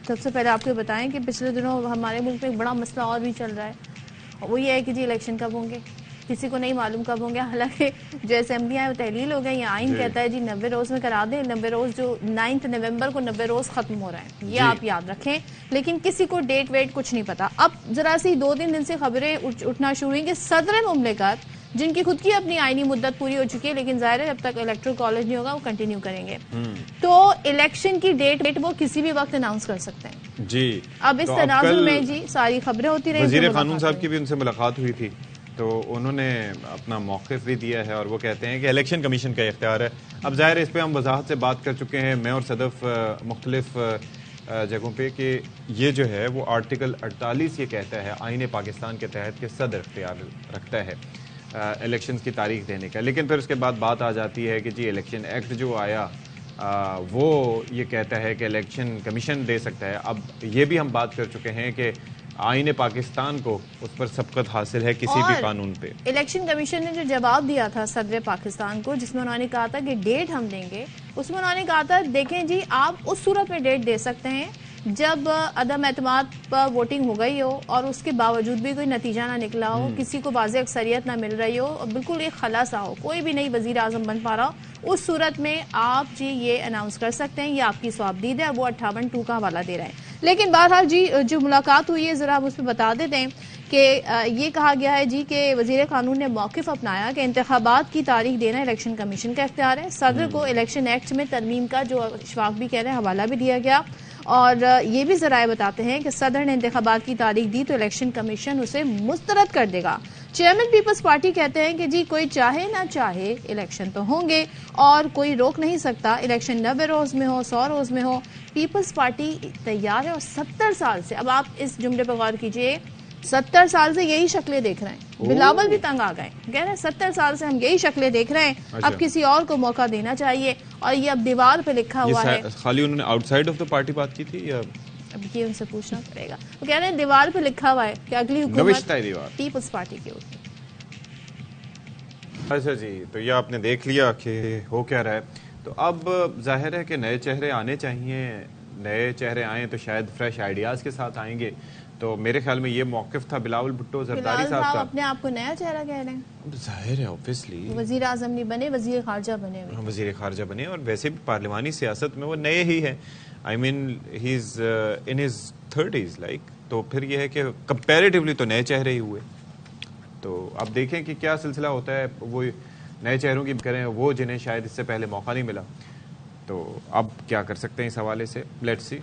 سب سے پہلے آپ کو بتائیں کہ پچھلے دنوں ہمارے ملک میں ایک بڑا مسئلہ اور بھی چل رہا ہے، وہ یہ ہے کہ جی الیکشن کب ہوں گے، کسی کو نہیں معلوم کب ہوں گے. حالانکہ جو اسمبلی ہیں وہ تحلیل ہو گئی، یہ آئین کہتا ہے جی 90 روز میں کرا دیں. 90 روز جو 9 نومبر کو 90 روز ختم ہو رہے ہیں، یہ آپ یاد رکھیں. لیکن کسی کو ڈیٹ ویٹ کچھ نہیں پتا. اب ذرا سی 2-3 دن سے خبریں اٹھنا شروع ہوئی کہ صدر مملکت جن کی خود کی اپنی آئینی مدت پوری ہو چکی ہے، لیکن ظاہر ہے جب تک الیکٹرل کالج نہیں ہوگا وہ کنٹینیو کریں گے، تو الیکشن کی ڈیٹ وہ کسی بھی وقت اناؤنس کر سکتے ہیں. جی اب اس تناظر میں جی ساری خبریں ہوتی رہی. وزیر قانون صاحب کی بھی ان سے ملاقات ہوئی تھی، تو انہوں نے اپنا موقف بھی دیا ہے اور وہ کہتے ہیں کہ الیکشن کمیشن کا اختیار ہے. اب ظاہر ہے اس پہ ہم وضاحت سے بات کر چکے ہیں، میں اور صدف مختلف جگہوں پہ، کہ یہ جو ہے وہ آرٹیکل 48 یہ کہتا ہے آئین پاکستان کے تحت کہ صدر اختیار رکھتا ہے الیکشنز کی تاریخ دینے کا. لیکن پھر اس کے بعد بات آ جاتی ہے کہ جی الیکشن ایکٹ جو آیا وہ یہ کہتا ہے کہ الیکشن کمیشن دے سکتا ہے. اب یہ بھی ہم بات کر چکے ہیں کہ آئین پاکستان کو اس پر سبقت حاصل ہے کسی بھی قانون پہ. الیکشن کمیشن نے جو جواب دیا تھا صدر پاکستان کو، جس میں انہوں نے کہا تھا کہ ڈیٹ ہم دیں گے، اس میں انہوں نے کہا تھا دیکھیں جی آپ اس صورت میں ڈیٹ دے سکتے ہیں جب عدم اعتماد پر ووٹنگ ہو گئی ہو اور اس کے باوجود بھی کوئی نتیجہ نہ نکلا ہو، کسی کو واضح اکثریت نہ مل رہی ہو اور بالکل ایک خلا سا ہو، کوئی بھی نئی وزیر اعظم بن پا رہا ہو، اس صورت میں آپ جی یہ اناؤنس کر سکتے ہیں. یہ آپ کی صوابدید ہے. وہ 58(2) کا حوالہ دے رہے ہیں. لیکن بہرحال جی جو ملاقات ہوئی ہے ذرا ہم اس پہ بتا دیتے ہیں کہ یہ کہا گیا ہے جی کہ وزیر قانون نے موقف اپنایا کہ انتخابات کی تاریخ دینا الیکشن کمیشن کا اختیار ہے. صدر کو الیکشن ایکٹ میں ترمیم کا جو اشفاق بھی کہہ رہے ہیں حوالہ بھی دیا گیا، اور یہ بھی ذرائع بتاتے ہیں کہ صدر نے انتخابات کی تاریخ دی تو الیکشن کمیشن اسے مسترد کر دے گا. چیئرمین پیپلز پارٹی کہتے ہیں کہ جی کوئی چاہے نہ چاہے الیکشن تو ہوں گے اور کوئی روک نہیں سکتا، الیکشن 90 روز میں ہو 100 روز میں ہو. پیپلز پارٹی تیار ہے اور 70 سال سے، اب آپ اس جملے پہ غور کیجئے، 70 سال سے یہی شکلیں دیکھ رہے ہیں. بلاول بھی تنگ آ گئے، کہہ رہے ہیں 70 سال سے ہم یہی شکلیں دیکھ رہے ہیں، اب کسی اور کو موقع دینا چاہیے. اور یہ اب دیوار پہ لکھا ہوا ہے. خالی انہوں نے out side of the party بات کی تھی یا اب یہ ان سے پوچھنا پڑے گا. وہ کہہ رہے ہیں دیوار پہ لکھا ہوا ہے کہ اگلی حکومت پیپلز پارٹی کی ہوگی. اچھا جی، تو یہ آپ نے دیکھ لیا کہ ہو کیا رہا ہے. تو اب ظاہر ہے کہ نئے چہرے آنے چاہیے، نئے چہرے آئیں تو شاید فریش آئیڈیاز کے ساتھ آئیں گے. تو میرے خیال میں یہ موقف تھا بلاول بھٹو زرداری صاحب کا. اپنے آپ کو نیا چہرہ کہہ رہے ہیں. ظاہر ہے اوبویسلی وزیر اعظم نہیں بنے، وزیر خارجہ بنے ہوئے. وزیر خارجہ بنے، اور ویسے بھی پارلیمانی سیاست میں وہ نئے ہی ہیں. آئی مین ہی از ان ہز 30s لائک. تو پھر یہ ہے کہ کمپیریٹیولی تو نئے چہرے ہی ہوئے. تو اب دیکھیں کہ کیا سلسلہ ہوتا ہے. وہ نئے چہروں کی کریں، وہ جنہیں شاید اس سے پہلے موقع نہیں ملا، تو اب کیا کر سکتے ہیں اس حوالے سے. Let's see.